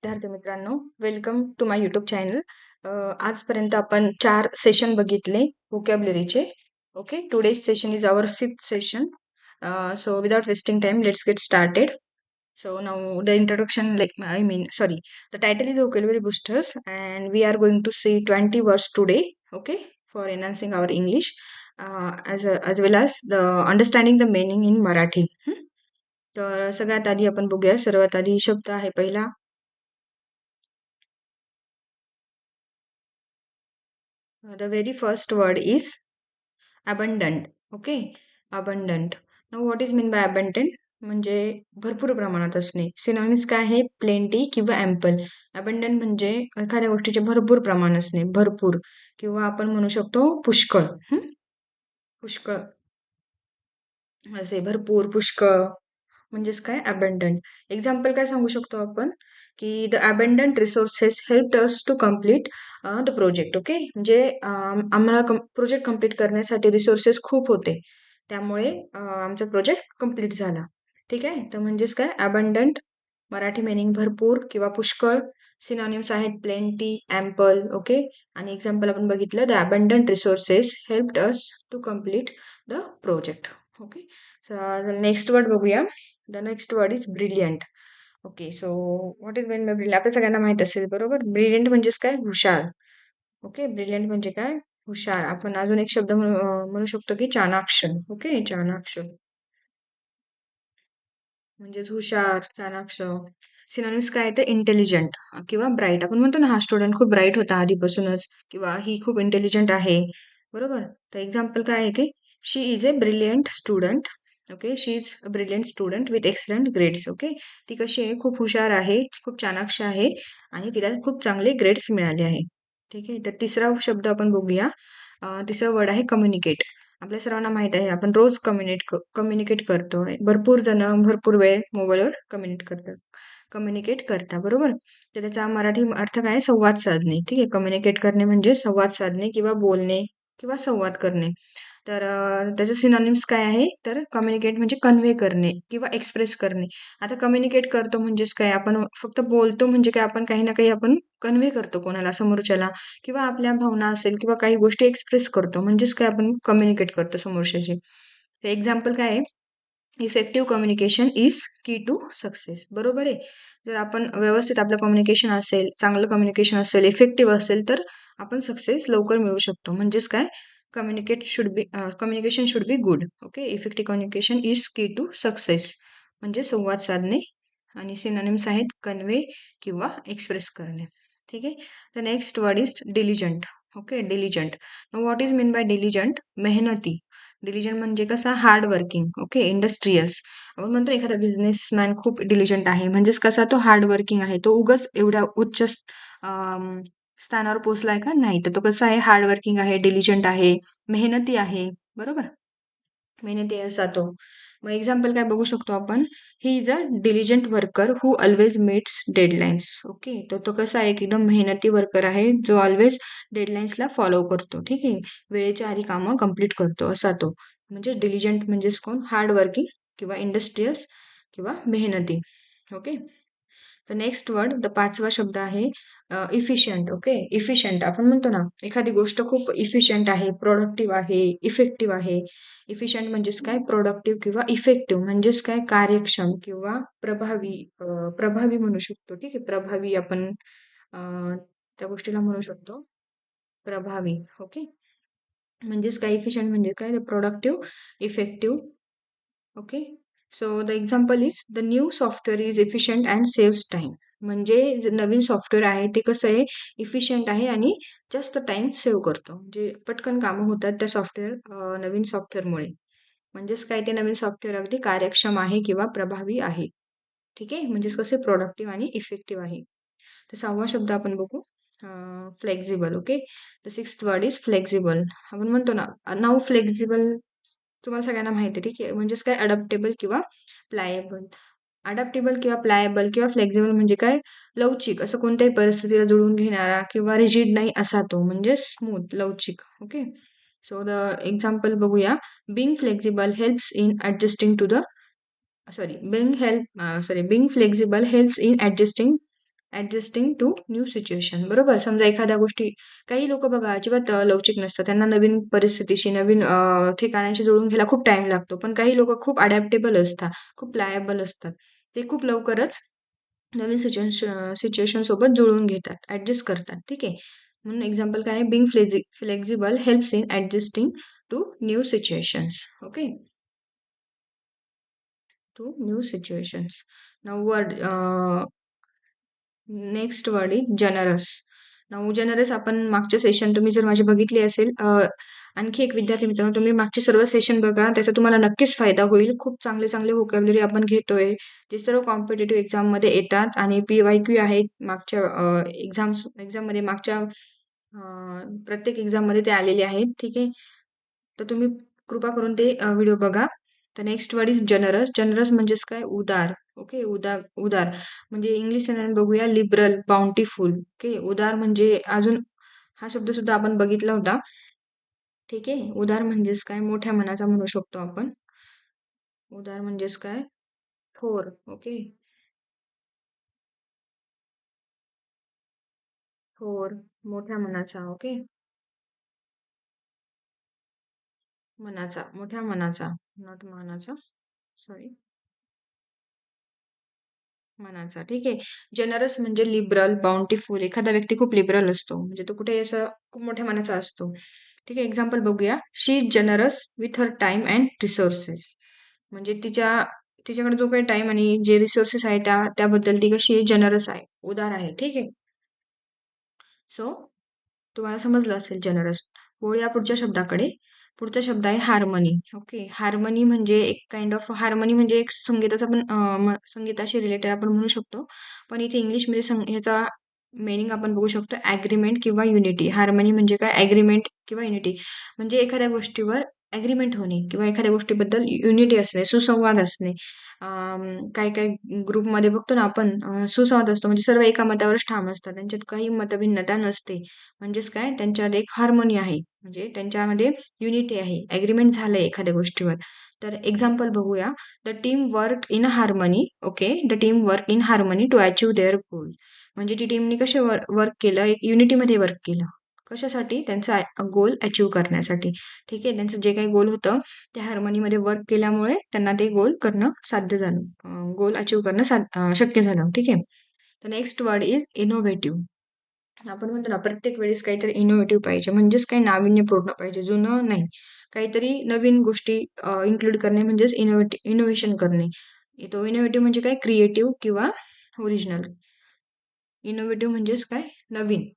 विद्यार्थी मित्रांनो, welcome to my YouTube channel. आजपर्यंत आपण 4 सेशन बघितले व्होकॅब्युलरीचे. Okay, today's session is our fifth session. So without wasting time, let's get started. So now the introduction, the title is vocabulary boosters, and we are going to see 20 words today. Okay, for enhancing our English, as well as the understanding the meaning in Marathi. तर सगळ्यात आधी आपण बघूया. सर्वात आधी शब्द आहे पहिला. The very first word is abundant. Okay, abundant. Now what is mean by abundant? म्हणजे भरपूर प्रमाणात असणे. सिनॉनिम्स काय आहे? प्लेंटी किंवा ॲम्पल. अबंडंट म्हणजे एखाद्या गोष्टीचे भरपूर प्रमाण असणे, भरपूर, किंवा आपण म्हणू शकतो पुष्कळ. पुष्कळ असे, भरपूर, पुष्कळ म्हणजेच काय? अबंडंट. एक्झाम्पल काय सांगू शकतो आपण? की the abundant resources help us to complete the project. Okay, म्हणजे आम्हाला प्रोजेक्ट कम्प्लीट करण्यासाठी रिसोर्सेस खूप होते, त्यामुळे आमचा प्रोजेक्ट कम्प्लीट झाला. ठीक आहे, तर म्हणजेच काय? अबंडंट मराठी मिनिंग भरपूर किंवा पुष्कळ. सिनॉनिम्स आहेत प्लेंटी, ॲम्पल. ओके, आणि एक्झाम्पल आपण बघितलं, the abundant resources helped us to complete the project. Okay, next word बघूया. The next word is brilliant. Okay, so what is mean by brilliant? आपल्या सगळ्यांना माहित असेल, बरोबर. ब्रिलियंट म्हणजेच काय? हुशार. ओके, ब्रिलियंट म्हणजे काय? हुशार. आपण अजून एक शब्द म्हणू शकतो की चाणाक्ष. ओके, चाणाक्ष म्हणजेच हुशार, चाणाक्ष. सिनॉनिम्स काय येतं? इंटेलिजंट किंवा ब्राईट. आपण म्हणतो ना, हा स्टुडंट खूप ब्राईट होता आधीपासूनच, किंवा ही खूप इंटेलिजंट आहे, बरोबर. तर एक्झाम्पल काय आहे की she is a brilliant student. Okay, she is a brilliant student with excellent grades. Okay, ती कशी आहे? खूप हुशार आहे, खूप चाणाक्ष आहे, आणि तिला खूप चांगले ग्रेड्स मिळाले आहे. ठीक आहे, तर तिसरा शब्द आपण बघूया. तिसरा वर्ड आहे कम्युनिकेट. आपल्या सर्वांना माहित आहे, आपण रोज कम्युनिकेट करतो. भरपूर जण भरपूर वेळ मोबाईलवर कम्युनिकेट करता, बरोबर. तर त्याचा मराठी अर्थ काय? संवाद साधणे. ठीक आहे, कम्युनिकेट करणे म्हणजे संवाद साधणे किंवा बोलणे किंवा संवाद करणे. तर त्याचे सिनॉनिम्स काय आहे? तर कम्युनिकेट म्हणजे कन्व्हे करणे किंवा एक्सप्रेस करणे. आता कम्युनिकेट करतो म्हणजेच काय? आपण फक्त बोलतो म्हणजे काय? आपण काही ना काही आपण कन्व्हे करतो कोणाला, समोरच्याला, किंवा आपल्या भावना असेल किंवा काही गोष्टी एक्सप्रेस करतो म्हणजेच काय? आपण कम्युनिकेट करतो समोरच्याशी. एक्झाम्पल काय आहे? Effective communication is key to success. बरोबर आहे. जर आपण व्यवस्थित आपलं कम्युनिकेशन असेल, चांगलं कम्युनिकेशन असेल, इफेक्टिव्ह असेल, तर आपण सक्सेस लवकर मिळवू शकतो. म्हणजेच काय? Communication should be good. Okay, effective communication is key to success म्हणजे संवाद साधणे, आणि सिनोनिम्स आहेत कन्वे किंवा एक्सप्रेस करणे. ठीक आहे, the next word is diligent. Okay, diligent. What is mean by diligent? मेहनती. डिलिजंट म्हणजे कसा? Hard working. Okay, industrious. आपण म्हणतो एखादा बिझनेसमॅन खूप डिलिजंट आहे, म्हणजेच कसा? तो हार्ड वर्किंग आहे. तो उगाच एवढ्या उच्च स्थानावर पोहोचलाय का? नाही. तर तो कसा आहे? हार्ड वर्किंग आहे, डिलिजंट आहे, मेहनती आहे, बरोबर. मेहनती आहे असा तो. मग एक्झाम्पल काय बघू शकतो आपण? He is a diligent worker who always meets deadlines. Okay, तर तो कसा आहे? एकदम मेहनती वर्कर आहे, जो ऑलवेज डेडलाईन्सला फॉलो करतो. ठीक आहे, वेळेच्या आधी कामं कंप्लीट करतो असा तो. म्हणजे डिलिजंट म्हणजेच कोण? हार्ड वर्किंग किंवा इंडस्ट्रियस किंवा मेहनती. ओके, तर नेक्स्ट वर्ड, द पाचवा शब्द आहे इफिशियंट. Okay, efficient. आपण म्हणतो ना, एखादी गोष्ट खूप इफिशियंट आहे, प्रोडक्टिव्ह आहे, इफेक्टिव्ह आहे. इफिशियंट म्हणजेच काय? प्रोडक्टिव्ह किंवा इफेक्टिव्ह म्हणजेच काय? कार्यक्षम किंवा प्रभावी. प्रभावी म्हणू शकतो. ठीक आहे, प्रभावी आपण अ, त्या गोष्टीला म्हणू शकतो प्रभावी. ओके, म्हणजेच काय? इफिशियंट म्हणजे काय? Productive, effective. Okay, so the example is the new software is efficient and saves time. म्हणजे जे नवीन सॉफ्टवेअर आहे ते कसं आहे? इफिशियंट आहे आणि जास्त टाइम सेव्ह करतो. म्हणजे पटकन कामं होतात त्या नवीन सॉफ्टवेअरमुळे. म्हणजेच काय? ते नवीन सॉफ्टवेअर अगदी कार्यक्षम आहे किंवा प्रभावी आहे. ठीक आहे, म्हणजेच कसे? प्रोडक्टिव्ह आणि इफेक्टिव्ह आहे. तर सहावा शब्द आपण बघू, flexible. Okay, the sixth word is flexible. आपण म्हणतो ना, नाव फ्लेक्झिबल तुम्हाला सगळ्यांना माहिती आहे. ठीक आहे, म्हणजेच काय? अडॅप्टेबल किंवा प्लायबल. अडॅप्टेबल किंवा प्लायबल किंवा फ्लेक्झिबल म्हणजे काय? लवचिक, असं कोणत्याही परिस्थितीला जुळवून घेणारा, किंवा रिजिड नाही असा तो, म्हणजे स्मूथ, लवचिक. ओके, सो द एक्झाम्पल बघूया. Being flexible helps in adjusting to the sorry being flexible helps in adjusting adjusting to new situation. बरोबर. समजा एखाद्या गोष्टी काही लोकं बघा अजिबात लवचिक नसतात. त्यांना नवीन परिस्थितीशी, नवीन ठिकाणांशी जुळवून घ्यायला खूप टाईम लागतो. पण काही लोकं खूप अडॅप्टेबल असतात, खूप प्लायबल असतात. ते खूप लवकरच नवीन सिच्युएशन सोबत जुळवून घेतात, ॲडजस्ट करतात. ठीक आहे. म्हणून एक्झाम्पल काय आहे? Being flexible helps in adjusting to new situations. Okay. To new situations. Now next word is generous. Now generous आपण मागच्या सेशन तुम्ही जर माझी बघितली असेल, आणखी एक विद्यार्थी मित्रांनो, तुम्ही मागचे सर्व सेशन बघा. त्याचा तुम्हाला नक्कीच फायदा होईल. खूप चांगले चांगले व्होकॅब्युलरी आपण घेतोय. जे सर्व कॉम्पिटिटिव्ह एक्झाममध्ये येतात आणि PYQ आहेत. मागच्या एक्झाममध्ये मागच्या प्रत्येक एक्झाममध्ये ते आलेले आहेत. ठीक आहे. तर तुम्ही कृपा करून ते व्हिडिओ बघा. तर next word is generous. Generous म्हणजेच काय? उदार. ओके. उदार उदार म्हणजे इंग्लिश सिनोनिम बघूया. Liberal, bountiful. ओके. उदार म्हणजे अजून हा शब्द सुद्धा आपण बघितला होता. ठीक आहे. उदार म्हणजेच काय? मोठ्या मनाचा म्हणू शकतो आपण. उदार म्हणजेच काय? थोर. ओके. थोर, मोठ्या मनाचा. ओके. मनाचा, मोठ्या मनाचा. नॉट मनाचा. सॉरी. मनाचा. ठीक आहे. जनरस म्हणजे लिबरल, बाउंटीफुल. एखादा व्यक्ती खूप लिबरल असतो. म्हणजे तो कुठे असं खूप मोठ्या मनाचा असतो. ठीक आहे. एक्झाम्पल बघूया. She is generous with her time and resources. म्हणजे तिच्याकडे जो काही टाईम आणि जे रिसोर्सेस आहे त्याबद्दल ती कशी आहे? जनरस आहे. उदार आहे. ठीक आहे. सो तुम्हाला समजलं असेल जनरस. वळूया पुढच्या शब्दाकडे. पुढचा शब्द आहे हार्मनी. ओके. हार्मनी म्हणजे एक काइंड ऑफ हार्मनी म्हणजे एक संगीताचा पण संगीताशी रिलेटेड आपण म्हणू शकतो. पण इथे इंग्लिशमध्ये ह्याचा मीनिंग आपण बघू शकतो ॲग्रीमेंट किंवा युनिटी. हार्मनी म्हणजे काय? ॲग्रीमेंट किंवा युनिटी. म्हणजे एखाद्या गोष्टीवर ॲग्रीमेंट होणे किंवा एखाद्या गोष्टीबद्दल युनिटी असणे, सुसंवाद असणे. काही-काही ग्रुपमध्ये बघतो ना आपण सुसंवाद असतो म्हणजे सर्व एका मतावरच ठाम असतात. त्यांच्यात काही मतभिन्नता नसते. म्हणजेच काय? त्यांच्यात एक हार्मनी आहे. म्हणजे त्यांच्यामध्ये युनिटी आहे. ॲग्रीमेंट झालंय एखाद्या गोष्टीवर. तर एक्झाम्पल बघूया. The team work in harmony. Okay. The team work in harmony to achieve their goal. म्हणजे ती टीमने कसे वर्क केलं? एक युनिटीमध्ये वर्क केलं. कशासाठी? त्यांचा गोल अचीव्ह करण्यासाठी. ठीक आहे. त्यांचं जे काही गोल होतं त्या हार्मनीमध्ये वर्क केल्यामुळे त्यांना ते गोल करणं साध्य झालं. गोल अचीव्ह करणं शक्य झालं. ठीक आहे. तर नेक्स्ट वर्ड इज इनोव्हेटिव्ह. आपण म्हणतो ना प्रत्येक वेळेस काहीतरी इनोव्हेटिव्ह पाहिजे म्हणजेच काही नाविन्यपूर्ण पाहिजे, जुनं नाही. काहीतरी नवीन गोष्टी इन्क्लूड करणे म्हणजेच इनोव्हेशन करणे. तो इनोव्हेटिव्ह म्हणजे काय? क्रिएटिव्ह किंवा ओरिजिनल. इनोव्हेटिव्ह म्हणजेच काय? नवीन.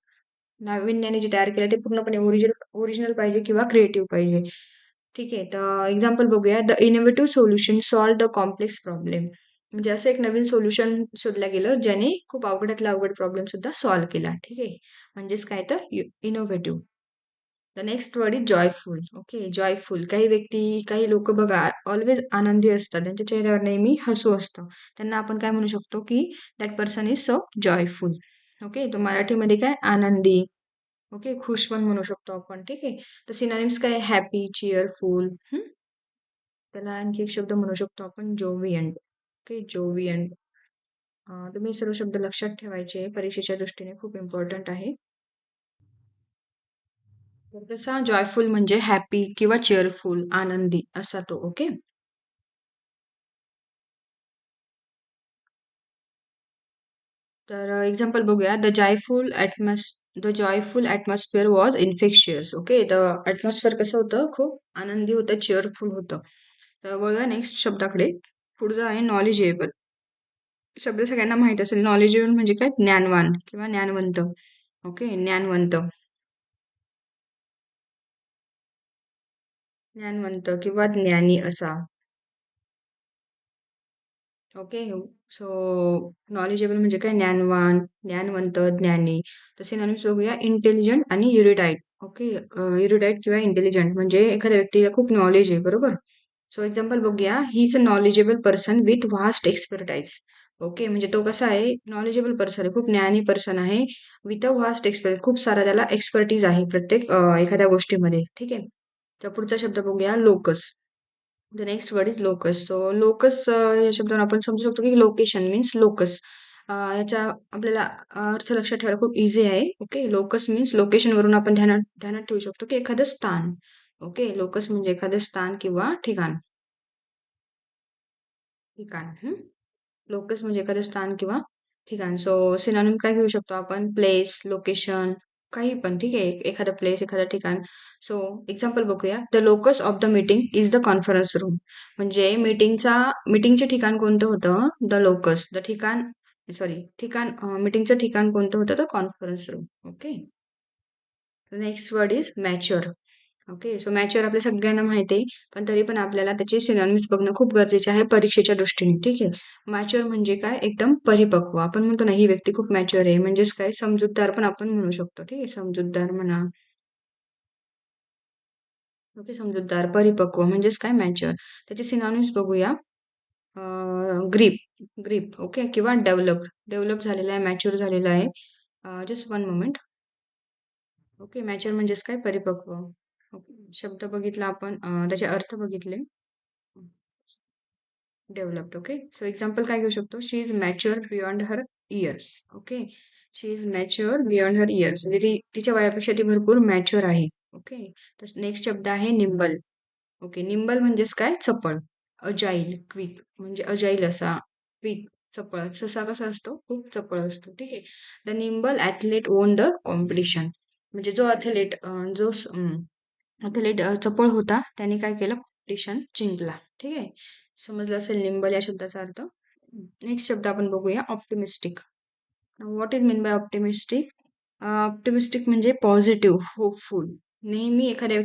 नाविन्याने जे तयार केलं ते पूर्णपणे ओरिजिनल पाहिजे किंवा क्रिएटिव्ह पाहिजे. ठीक आहे. तर एक्झाम्पल बघूया. The innovative solution solve the complex problem. म्हणजे असं एक नवीन सोल्युशन शोधलं गेलं ज्याने खूप अवघडातला अवघड प्रॉब्लेम सुद्धा सॉल्व्ह केला. ठीक आहे. म्हणजेच काय? तर innovative. The next word is joyful. Okay. Joyful. काही व्यक्ती, काही लोकं बघा ऑल्वेज आनंदी असतात. त्यांच्या चेहऱ्यावर नेहमी हसू असतं. त्यांना आपण काय म्हणू शकतो, की that person is so joyful. Okay. तो मराठीमध्ये काय? आनंदी. ओके. खुश पण म्हणू शकतो आपण. ठीक आहे. तर सिनोनिम्स काय? हॅपी, चीअरफुल. त्याला आणखी एक शब्द म्हणू शकतो आपण जोवियंट. ओके. जोवियंट. तुम्ही सर्व शब्द लक्षात ठेवायचे. परीक्षेच्या दृष्टीने खूप इम्पॉर्टंट आहे. तर तसा जॉयफुल म्हणजे हॅपी किंवा चीअरफुल, आनंदी असा तो. ओके. तर एक्झाम्पल बघूया. The joyful atmosphere was infectious. Okay. तर ॲटमॉस्फिअर कसं होतं? खूप आनंदी होतं, चीअरफुल होतं. तर बघूया नेक्स्ट शब्दाकडे. पुढचा आहे नॉलेजेबल. शब्द सगळ्यांना माहीत असेल. नॉलेजेबल म्हणजे काय? ज्ञानवान किंवा ज्ञानवंत. ओके. ज्ञानवंत. ज्ञानवंत किंवा ज्ञानी असा. ओके. सो नॉलेजेबल म्हणजे काय? ज्ञानवान, ज्ञानवंत, ज्ञानी. तर सिनोनिम्स बघूया. इंटेलिजंट आणि इरुडाईट. ओके. इरुडाईट किंवा इंटेलिजंट म्हणजे एखाद्या व्यक्तीला खूप नॉलेज आहे. बरोबर? सो एक्झाम्पल बघूया. ही is a knowledgeable person with vast expertise. Okay. म्हणजे तो कसा आहे? नॉलेजेबल पर्सन आहे. खूप ज्ञानी पर्सन आहे. विथ अ व्हास्ट खूप सारा त्याला एक्सपर्टीज आहे प्रत्येक एखाद्या गोष्टीमध्ये. ठीक आहे. तर पुढचा शब्द बघूया. Locus. The next word is locus. So locus या शब्दावर आपण समजू शकतो की लोकेशन मीन्स लोकस. याचा आपल्याला अर्थ लक्षात ठेवायला खूप इझी आहे. ओके. लोकस मीन्स लोकेशनवरून आपण ध्यानात ध्यानात ठेवू शकतो, की एखादं स्थान. ओके. लोकस म्हणजे एखादं स्थान किंवा ठिकाण. ठिकाण. लोकस म्हणजे एखादं स्थान किंवा ठिकाण. सो सिनोनिम काय घेऊ शकतो आपण? प्लेस, लोकेशन, काही पण ठीक आहे. एखादा प्लेस, एखादं ठिकाण. सो एक्झाम्पल बघूया. The locus of the meeting is the conference room. म्हणजे मीटिंगचे ठिकाण कोणतं होतं? The locus. द ठिकाण सॉरी ठिकाण मीटिंगचं ठिकाण कोणतं होतं? The conference room. Okay. Next word is mature. Okay. So mature आपल्या सगळ्यांना माहिती आहे. पण तरी पण आपल्याला त्याचे सिनॉनिम्स बघणं खूप गरजेचे आहे परीक्षेच्या दृष्टीने. ठीक आहे. मॅच्युअर म्हणजे काय? एकदम परिपक्व. आपण म्हणतो ना, ही व्यक्ती खूप मॅच्युअर आहे. म्हणजेच काय? समजूतदार पण आपण म्हणू शकतो. ठीक आहे. समजूतदार म्हणा. ओके. समजूतदार, परिपक्व म्हणजेच काय? मॅच्युअर. त्याचे सिनॉनिम्स बघूया. ग्रीप ग्रीप ओके किंवा डेव्हलप डेव्हलप झालेला आहे, मॅच्युअर झालेला आहे. Just one moment. Okay. Mature म्हणजेच काय? परिपक्व. ओके. शब्द बघितला आपण, त्याचे अर्थ बघितले. डेव्हलप्ड. ओके. सो एक्झाम्पल काय घेऊ शकतो? She is mature beyond her years. Okay. She is mature beyond her years म्हणजे तिच्या वयापेक्षा ती भरपूर मॅच्युअर आहे. ओके. तर नेक्स्ट शब्द आहे निम्बल. ओके. निम्बल म्हणजेच काय? चपळ. अजाईल, क्विक म्हणजे अजाईल असा, क्विक, चपळ. ससा कसा असतो? खूप चपळ असतो. ठीक आहे. The nimble athlete on the competition. म्हणजे जो ॲथलीट जो ॲथलीट चपळ होता, त्याने काय केलं? कॉम्पिटिशन जिंकला. ठीक आहे. समजलं असेल निंबल या शब्दाचा अर्थ. नेक्स्ट शब्द आपण बघूया optimistic. What is mean bye optimistic? Optimistic म्हणजे पॉझिटिव्ह, होपफुल. नेहमी एखाद्या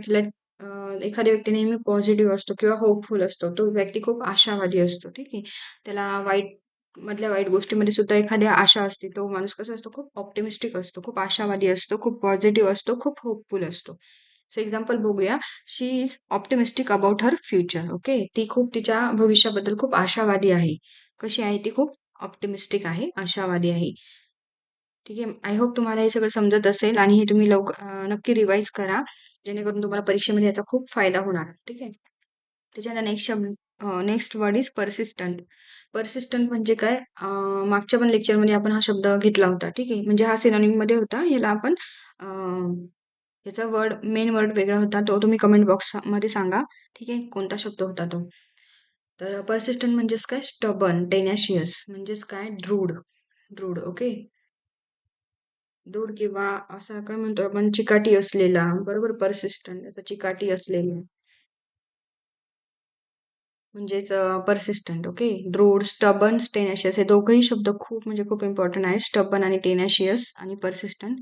व्यक्ती नेहमी पॉझिटिव्ह असतो किंवा होपफुल असतो. तो व्यक्ती खूप आशावादी असतो. ठीक आहे. त्याला वाईट गोष्टीमध्ये सुद्धा एखाद्या आशा असते. तो माणूस कसा असतो? खूप ऑप्टिमिस्टिक असतो, खूप आशावादी असतो, खूप पॉझिटिव्ह असतो, खूप होपफुल असतो. सो एक्झाम्पल बघूया. She is optimistic about her future. Okay. ती खूप तिच्या भविष्याबद्दल खूप आशावादी आहे. कशी आहे ती? खूप ऑप्टिमिस्टिक आहे, आशावादी आहे. ठीक आहे. आय होप तुम्हाला हे सगळं समजत असेल आणि हे तुम्ही नक्की रिवाईज करा. जेणेकरून तुम्हाला परीक्षेमध्ये याचा खूप फायदा होणार. ठीक आहे. त्याच्यानंतर next word is persistent. Persistent म्हणजे काय? मागच्या पण लेक्चरमध्ये आपण हा शब्द घेतला होता. ठीक आहे. म्हणजे हा सिनोनिममध्ये होता. याला आपण याचा मेन वर्ड वेगळा होता. तो तुम्ही कमेंट बॉक्समध्ये सांगा. ठीक आहे. कोणता शब्द होता तो? तर परसिस्टंट म्हणजेच काय? स्टबर्न, टेनॅशियस म्हणजेच काय? दृढ. दृढ. ओके. दृढ किंवा असा काय म्हणतो आपण? चिकाटी असलेला. बरोबर. परसिस्टंट याचा चिकाटी असलेला. म्हणजेच परसिस्टंट. ओके. दृढ, स्टबर्न, टेनाशियस हे दोघंही शब्द खूप म्हणजे खूप इम्पॉर्टंट आहेत. स्टबर्न आणि टेनाशियस आणि परसिस्टंट.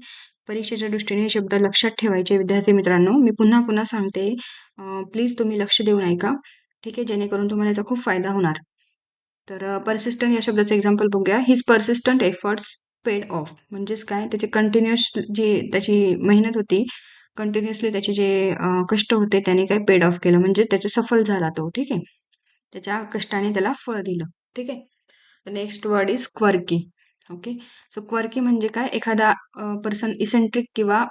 परीक्षेच्या दृष्टीने हे शब्द लक्षात ठेवायचे विद्यार्थी मित्रांनो. मी पुन्हा पुन्हा सांगते. प्लीज तुम्ही लक्ष देऊन ऐका. ठीक आहे. जेणेकरून तुम्हाला याचा खूप फायदा होणार. तर परसिस्टंट या शब्दाचं एक्झाम्पल बघूया. His persistent efforts paid of. म्हणजेच काय? त्याची कंटिन्युअस जी त्याची मेहनत होती, कंटिन्युअसली त्याचे जे कष्ट होते त्याने काय? पेड ऑफ केलं. म्हणजे त्याचा सफल झाला तो. ठीक आहे. त्याच्या कष्टाने त्याला फळ दिलं. ठीक आहे. Next word is quirky. Okay. So quirky म्हणजे काय? एखादा पर्सन इसेंट्रिक किंवा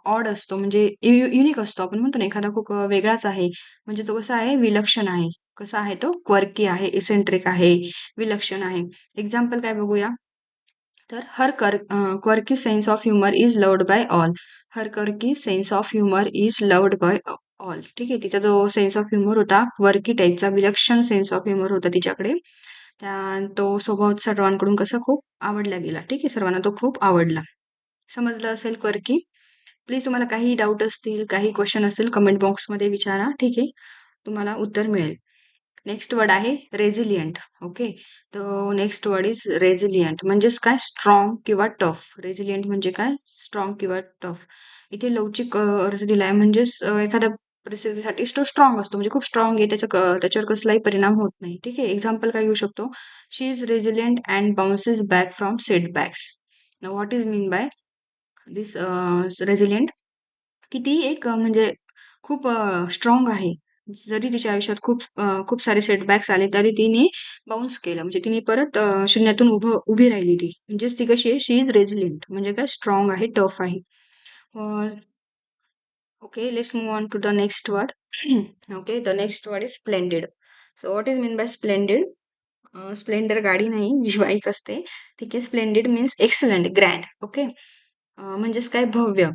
ऑड असतो म्हणजे युनिक असतो. आपण म्हणतो ना एखादा खूप वेगळाच आहे. म्हणजे तो कसा आहे? विलक्षण आहे. कसा आहे तो? क्वर्की आहे, इसेंट्रिक आहे, विलक्षण आहे. एक्झाम्पल काय बघूया? तर quirky sense of humour is loved by all. Her quirky sense of humour is loved by all. ठीक आहे. तिचा जो सेन्स ऑफ ह्युमर होता, क्वर्की टाईपचा विलक्षण सेन्स ऑफ ह्युमर होता तिच्याकडे. तो स्वभाव सर्वांकडून कसा खूप आवडला गेला. ठीक आहे. सर्वांना तो खूप आवडला. समजलं असेल क्वर्की. प्लीज तुम्हाला काही डाऊट असतील, काही क्वेश्चन असतील कमेंट बॉक्समध्ये विचारा. ठीक आहे. तुम्हाला उत्तर मिळेल. नेक्स्ट वर्ड आहे रेझिलियंट. ओके. तर नेक्स्ट वर्ड इज रेझिलियंट म्हणजेच काय? स्ट्रॉंग किंवा टफ. रेझिलियंट म्हणजे काय? स्ट्रॉंग किंवा टफ. इथे लवचिक अर्थ दिलाय म्हणजेच एखाद्या परिस्थितीसाठी तो स्ट्रॉंग असतो म्हणजे खूप स्ट्रॉंग आहे त्याच्यावर कसलाही परिणाम होत नाही. ठीक आहे. एक्झाम्पल काय घेऊ शकतो? She is resilient and bounces back from setbacks. What is mean by this resilient? की ती एक म्हणजे खूप स्ट्रॉंग आहे. जरी तिच्या आयुष्यात खूप सारे सेटबॅक्स आले तरी तिने बाउन्स केलं. म्हणजे तिने परत शून्यातून उभी राहिली ती. म्हणजेच ती कशी आहे? शी इज रेझिलियंट म्हणजे काय? स्ट्रॉंग आहे, टफ आहे. Okay. Let's move on to the next word. Okay. The next word is splendid. So what is mean by splendid? Splendor गाडी नाही, जी बाईक असते. ठीक आहे. Splendid means excellent, grand. Okay. म्हणजेच काय भव्य.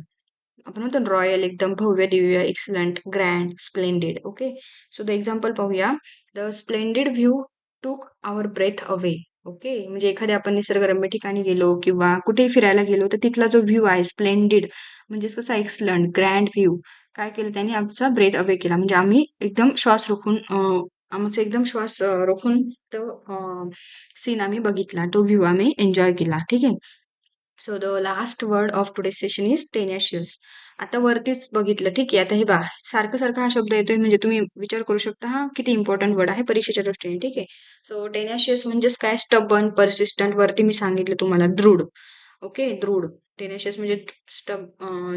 आपण म्हणतो ना रॉयल एकदम भव्य, Divya, excellent, grand, splendid. Okay. So the example पाहूया. द स्प्लेंडेड व्ह्यू टूक आवर ब्रेथ अवे. ओके. म्हणजे एखाद्या आपण निसर्गरम्य ठिकाणी गेलो किंवा कुठेही फिरायला गेलो, तर तिथला जो व्ह्यू आहे स्प्लेंडेड म्हणजेच कसा एक्सलंट, ग्रँड व्ह्यू काय केलं त्याने आमचा ब्रेथ अवे केला. म्हणजे आम्ही एकदम श्वास रोखून आमचा एकदम श्वास रोखून तो सीन आम्ही बघितला. तो व्ह्यू आम्ही एन्जॉय केला. ठीक आहे. So the last word of today session is tenacious. आता वरतीच बघितलं. ठीक आहे. आता हे पहा सारखं सारखं हा शब्द येतोय म्हणजे तुम्ही विचार करू शकता हा किती इम्पॉर्टंट वर्ड आहे परीक्षेच्या दृष्टीने. ठीक आहे. सो टेनॅशियस म्हणजेच काय स्टबन परसिस्टंट वरती मी सांगितलं तुम्हाला दृढ. ओके. दृढ. टेनॅशियस म्हणजे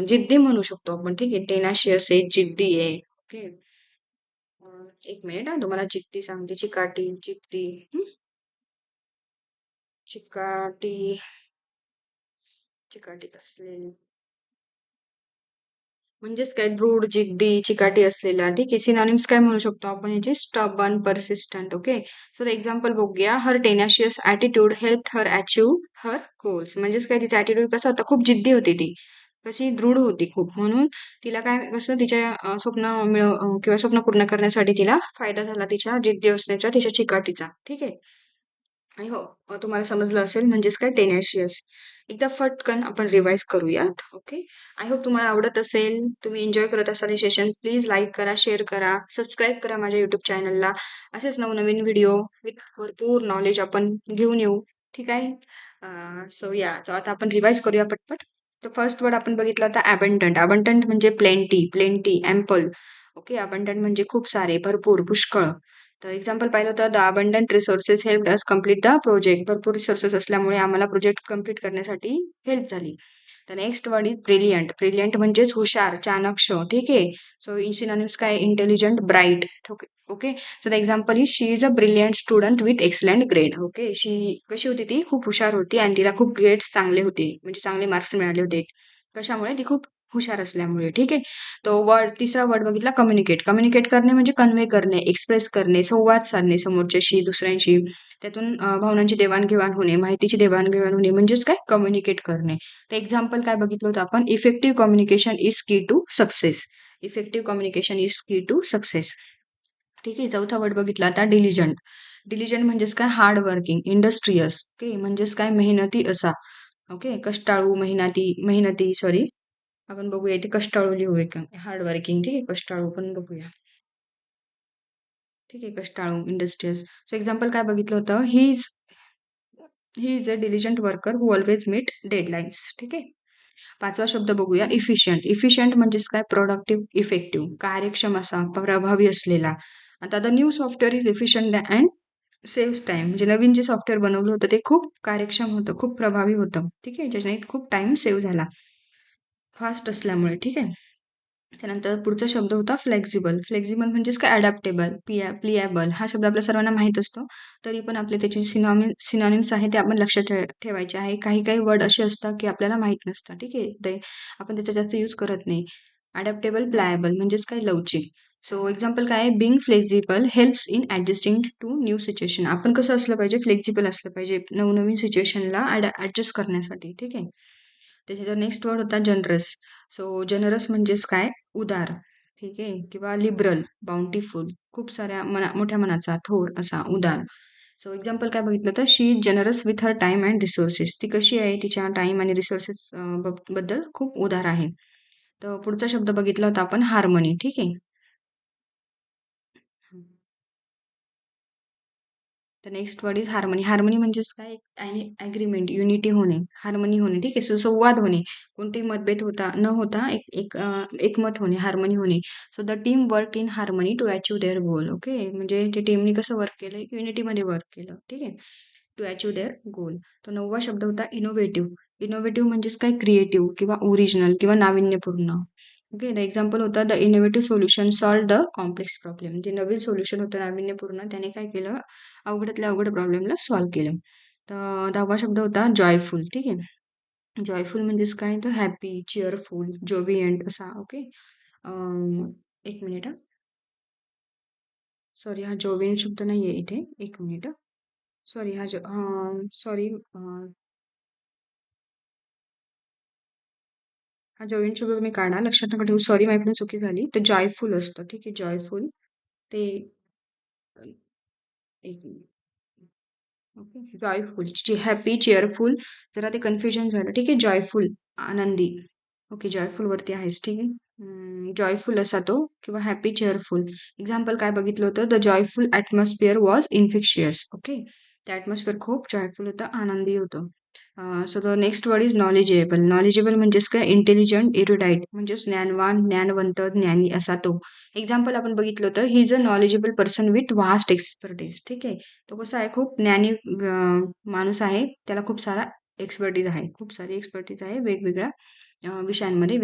जिद्दी म्हणू शकतो आपण. ठीक आहे. टेनॅशियस आहे, जिद्दी आहे. ओके. एक मिनिट हा तुम्हाला चिठ्ठी सांगते. चिकाटी, जिद्दी. चिकाटी, चिकाटी असलेली. म्हणजेच काय दृढ, जिद्दी, चिकाटी असलेला. ठीक आहे. सिनॉनिम्स काय म्हणू शकतो आपण याचे stubborn, persistent. Okay. So the example बघूया. हर टेनॅशियस ॲटिट्यूड हेल्प हर अचीव हर गोल्स. म्हणजेच काय तिचा ॲटिट्यूड कसा होता? खूप जिद्दी होती ती. कशी दृढ होती खूप. म्हणून तिला काय कसं तिच्या किंवा स्वप्न पूर्ण करण्यासाठी तिला फायदा झाला तिच्या जिद्दी असण्याचा, तिच्या चिकाटीचा. ठीक आहे. आय होप तुम्हाला समजलं असेल म्हणजेच काय टेनॅशियस. एकदा फटकन आपण रिवाइज करूयात. ओके. आय होप तुम्हाला आवडत असेल. तुम्ही एन्जॉय करत असाल हे सेशन. प्लीज लाईक करा, शेअर करा, सबस्क्राईब करा माझ्या युट्यूब चॅनलला. असेच नवनवीन व्हिडिओ विथ भरपूर नॉलेज आपण घेऊन येऊ. ठीक आहे. सो या तर आता आपण रिवाइज करूया पटपट. तर फर्स्ट वर्ड आपण बघितला होता अबंडंट. अबंडंट म्हणजे plenty, plenty, ample. Okay. Abundant म्हणजे खूप सारे, भरपूर, पुष्कळ. तर एक्झाम्पल पाहिलं होतं the abundant resources help us complete the project. भरपूर रिसोर्सेस असल्यामुळे आम्हाला प्रोजेक्ट कम्प्लीट करण्यासाठी हेल्प झाली. तर next word is brilliant. Brilliant म्हणजेच हुशार, चाणक्य. ठीक आहे. सो इन सिनोनिम्स काय intelligent, bright. Okay. Okay. So the example is she is a brilliant student with excellent grade. Okay. शी कशी होती ती खूप हुशार होती आणि तिला खूप ग्रेड्स चांगले होते म्हणजे चांगले मार्क्स मिळाले होते. कशामुळे ती खूप हुशार असल्यामुळे. ठीक आहे. तो वर्ड तिसरा वर्ड बघितला कम्युनिकेट. कम्युनिकेट करणे म्हणजे कन्व्हे करणे, एक्सप्रेस करणे, संवाद साधणे समोरच्याशी, दुसऱ्यांशी. त्यातून भावनांची देवाणघेवाण होणे, माहितीची देवाणघेवाण होणे म्हणजेच काय कम्युनिकेट करणे. तर एक्झाम्पल काय बघितलं होतं आपण effective communication is key to success. Effective communication is key to success. ठीक आहे. चौथा वर्ड बघितला आता डिलिजंट. डिलिजंट म्हणजेच काय हार्ड वर्किंग, इंडस्ट्रियस. ओके. म्हणजेच काय मेहनती असा. ओके. कष्टाळू, मेहनती सॉरी. आपण बघूया इथे कष्टाळू लिहूया का हार्ड वर्किंग. ठीक आहे. कष्टाळू पण बघूया. ठीक आहे. कष्टाळू, इंडस्ट्रियस. सो एक्झाम्पल काय बघितलं होतं he is a diligent worker who always meet deadlines. ठीक आहे. पाचवा शब्द बघूया इफिशियंट. इफिशियंट म्हणजेच काय प्रोडक्टिव्ह, इफेक्टिव्ह, कार्यक्षम असा, प्रभावी असलेला. आता the new software is efficient and saves time. म्हणजे नवीन जे सॉफ्टवेअर बनवलं होतं ते खूप कार्यक्षम होतं, खूप प्रभावी होतं. ठीक आहे. ज्याच्याने खूप टाइम सेव्ह झाला फास्ट असल्यामुळे. ठीक आहे. त्यानंतर पुढचा शब्द होता फ्लेक्झिबल. फ्लेक्झिबल म्हणजेच काय अडॅप्टेबल, प्लिएबल. हा शब्द आपल्या सर्वांना माहीत असतो. तरी पण आपले त्याचे सिनॉनिम्स आहे ते आपण लक्षात ठेवायचे आहे. काही काही वर्ड असे असतात की आपल्याला माहीत नसतात. ठीक आहे. ते आपण त्याचा जास्त यूज करत नाही. अडॅप्टेबल, प्लायबल म्हणजेच काय लवचिक. सो एक्झाम्पल काय आहे being flexible helps in adjusting to new situation. आपण कसं असलं पाहिजे फ्लेक्झिबल असलं पाहिजे नवनवीन सिच्युएशनला ॲडजस्ट करण्यासाठी. ठीक आहे. त्याच्यानंतर नेक्स्ट वर्ड होता जनरस. सो जनरस म्हणजेच काय उदार. ठीक आहे. किंवा लिबरल, बाउंटीफुल. खूप साऱ्या मोठ्या मनाचा, थोर असा, उदार. सो एक्झाम्पल काय बघितलं तर she is generous with her time and resources. ती कशी आहे तिच्या टाइम आणि रिसोर्सेस बद्दल खूप उदार आहे. तर पुढचा शब्द बघितला होता आपण हार्मनी. ठीक आहे. तर next word is harmony. Harmony म्हणजेच काय ॲग्रीमेंट, युनिटी होणे, हार्मनी होणे. ठीक आहे. सुसंवाद होणे. कोणतेही मतभेद न होता एकमत होणे, हार्मनी होणे. So the team work in harmony to achieve their goal. Okay. म्हणजे ते टीमनी कसं वर्क केलं युनिटीमध्ये वर्क केलं. ठीक आहे. टू अचीव देअर गोल. तो 9वा शब्द होता इनोव्हेटिव्ह. इनोव्हेटिव्ह म्हणजेच काय क्रिएटिव्ह किंवा ओरिजिनल किंवा नाविन्यपूर्ण. ओके. द एक्झाम्पल होता the innovative solution solve the complex problem. जे नवीन सोल्युशन होतं नाविन्यपूर्ण त्याने काय केलं अवघडातल्या अवघड प्रॉब्लेमला सॉल्व्ह केलं. तर 10वा शब्द होता जॉयफुल. ठीक आहे. जॉयफुल म्हणजेच काय तर हॅपी, चिअरफुल, जोवियंट असा. ओके. एक मिनिट सॉरी हा जोवियंट शब्द नाहीये इथे. एक मिनिट सॉरी सॉरी हा जॉईंट शब्द तुम्ही काढा, लक्षात नका ठेवू. सॉरी माझ्याकडून चुकी झाली. ते जॉयफुल असतं, ठीक आहे. जॉयफुल ते एक ओके. जॉयफुल, हॅपी, चेअरफुल, जरा ते कन्फ्युजन झालं, ठीक आहे. जॉयफुल, आनंदी. ओके, जॉयफुल वरती आहेच, ठीक आहे. जॉयफुल असा तो किंवा हॅपी, चेअरफुल. एक्झाम्पल काय बघितलं होतं? The joyful atmosphere was infectious. Okay, ते ॲटमॉस्फिअर खूप जॉयफुल होतं, आनंदी होतं. So the next word is knowledgeable. Knowledgeable म्हणजेच काय? इंटेलिजंट, इरुडाईट म्हणजेच ज्ञानवान, ज्ञानवंत, ज्ञानी असा तो. एक्झाम्पल आपण बघितलं होतं, he is a knowledgeable person with vast expertise. ठीक आहे. तो कसा आहे? खूप ज्ञानी माणूस आहे. त्याला खूप सारा एक्सपर्टीज आहे. खूप सारी एक्सपर्टीज आहे वेगवेगळ्या विषयांमध्ये,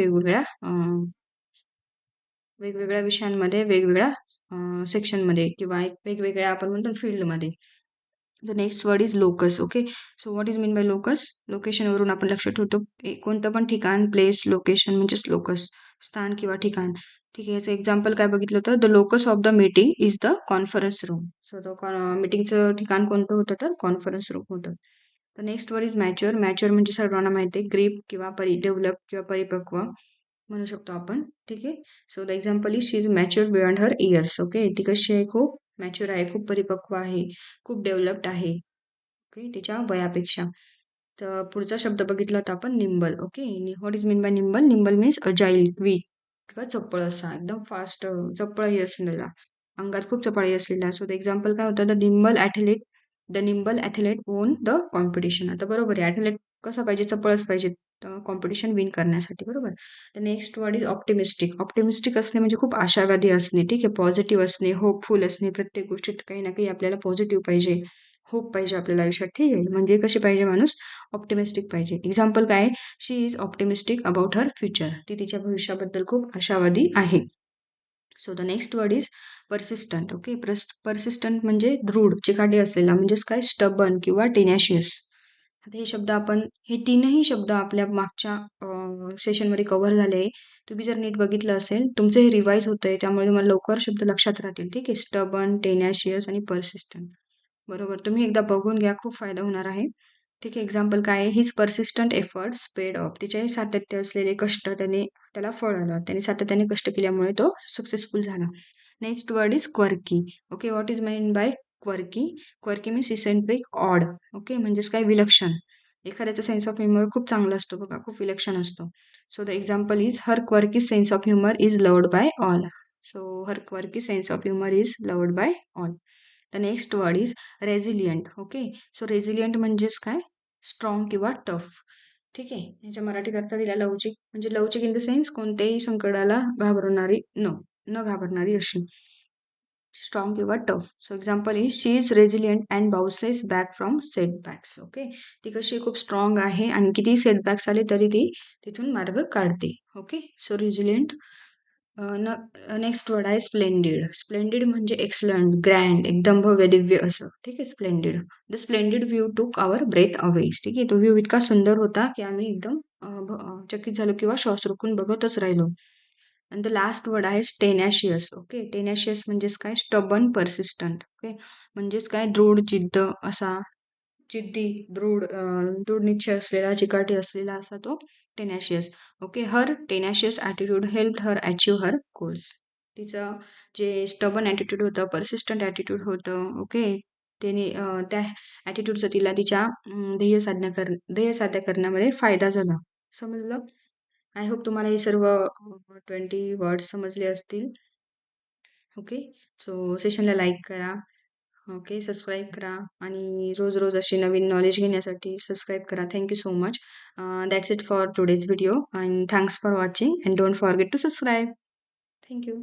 वेगवेगळ्या विषयांमध्ये, वेगवेगळ्या सेक्शनमध्ये किंवा एक वेगवेगळ्या आपण म्हणतो फील्डमध्ये. The next word is locus. Okay, so what is mean by locus? लोकेशनवरून आपण लक्ष ठेवतो. कोणतं पण ठिकाण, प्लेस, लोकेशन म्हणजेच लोकस, स्थान किंवा ठिकाण. ठीक आहे. याचं एक्झाम्पल काय बघितलं होतं? The locus of the meeting is the conference room. So मीटिंगचं ठिकाण कोणतं होतं? तर कॉन्फरन्स रूम होतं. The next word is mature. Mature म्हणजे सर्वांना माहिती आहे, ग्रीप किंवा डेव्हलप किंवा परिपक्व म्हणू शकतो आपण. ठीक आहे. So the example is she is mature beyond her years. Okay, ती कशी आहे? खूप मॅच्युअर आहे, खूप परिपक्व आहे, खूप डेव्हलप्ड आहे. ओके, तिच्या वयापेक्षा. तर पुढचा शब्द बघितला तर आपण nimble. Okay, what is mean bye nimble? Nimble means agile, quick किंवा चपळ असा, एकदम फास्ट, चपळही असलेला, अंगात खूप चपळाई असलेला. सो द एक्झाम्पल काय होतं? The nimble athlete on the competition. आता बरोबर आहे, ॲथलीट कसा पाहिजे? चपळच पाहिजे कॉम्पिटिशन विन करण्यासाठी, बरोबर. The next word is optimistic. Optimistic असणे म्हणजे खूप आशावादी असणे, ठीक आहे. पॉझिटिव्ह असणे, होपफुल असणे, प्रत्येक गोष्टीत काही ना काही आपल्याला पॉझिटिव्ह पाहिजे, होप पाहिजे आपल्याला आयुष्यात, ठीक आहे. म्हणजे कशी पाहिजे माणूस? ऑप्टिमिस्टिक पाहिजे. एक्झाम्पल काय? She is optimistic about her future. ती तिच्या भविष्याबद्दल खूप आशावादी आहे. So the next word is persistent. Okay, persistent म्हणजे दृढ, चिकाटी असलेला, म्हणजेच काय? स्टबन किंवा टेनॅशियस. आता हे शब्द आपण, हे तीनही शब्द आपल्या मागच्या सेशनमध्ये कव्हर झाले आहे. तुम्ही जर नीट बघितलं असेल, तुमचं हे रिवाईज होतंय, त्यामुळे तुम्हाला लवकर शब्द लक्षात राहतील. ठीक आहे. स्टबन, टेनॅशियस आणि परसिस्टंट. बरोबर. तुम्ही एकदा बघून घ्या, खूप फायदा होणार आहे. ठीक आहे. एक्झाम्पल काय आहे? His persistent efforts paid of. तिचे सातत्य असलेले कष्ट त्याला फळ आलं. त्याने सातत्याने कष्ट केल्यामुळे तो सक्सेसफुल झाला. Next word is quirky. Okay, what is mean bye quirky? Quirky means eccentric, odd. Okay, म्हणजेच काय? विलक्षण. एखाद्याचा सेन्स ऑफ ह्युमर खूप चांगला असतो बघा, खूप विलक्षण असतो. So the example is her quirky sense of humour is loved by all. So her quirky sense of humour is loved by all. The next word is resilient. Okay, so resilient म्हणजेच काय? Strong किंवा tough. ठीक आहे. याच्या मराठीत अर्थ दिला लवचिक, म्हणजे लवचिक इन द सेन्स कोणत्याही संकटाला घाबरणारी, न घाबरणारी अशी. स्ट्रॉंग किंवा tough. So example is she is resilient and bounces back from setbacks. Okay, ती कशी खूप स्ट्रॉंग आहे आणि किती सेटबॅक्स आले तरी ती तिथून मार्ग काढते. Okay, so resilient. Next word आहे स्प्लेंडिड. स्प्लेंडिड म्हणजे एक्सलंट, ग्रँड, एकदम भव्य दिव्य असं. ठीक आहे. स्प्लेंडिड. द स्प्लेंडिड व्ह्यू टूक आवर ब्रेथ अवे. ठीक आहे. तो व्ह्यू इतका सुंदर होता की आम्ही एकदम चकित झालो किंवा श्वास रोखून बघतच राहिलो. आणि द लास्ट वर्ड आहे टेनॅशियस. ओके, टेनॅशियस म्हणजेच काय? Stubborn, persistent. ओके, म्हणजेच काय? दृढ, जिद्द असा, जिद्दी, दृढ निश्चय असलेला, चिकाटी असलेला असा तो टेनॅशियस. ओके, हर टेनॅशियस ॲटिट्यूड हेल्प हर अचीव्ह हर गोल्स. तिचं जे स्टबन ॲटिट्यूड होतं, परसिस्टंट ॲटिट्यूड होतं, ओके, त्याने त्या ॲटिट्यूडचा तिला तिच्या ध्येय साध्य करण्यामध्ये फायदा झाला. समजलं? आय होप तुम्हाला हे सर्व 20 वर्ड्स समजले असतील. ओके, सो सेशनला लाईक करा. ओके, सबस्क्राईब करा आणि रोज रोज अशी नवीन नॉलेज घेण्यासाठी सबस्क्राईब करा. Thank you so much. That's it for today's video and thanks for watching and don't forget to subscribe. Thank you.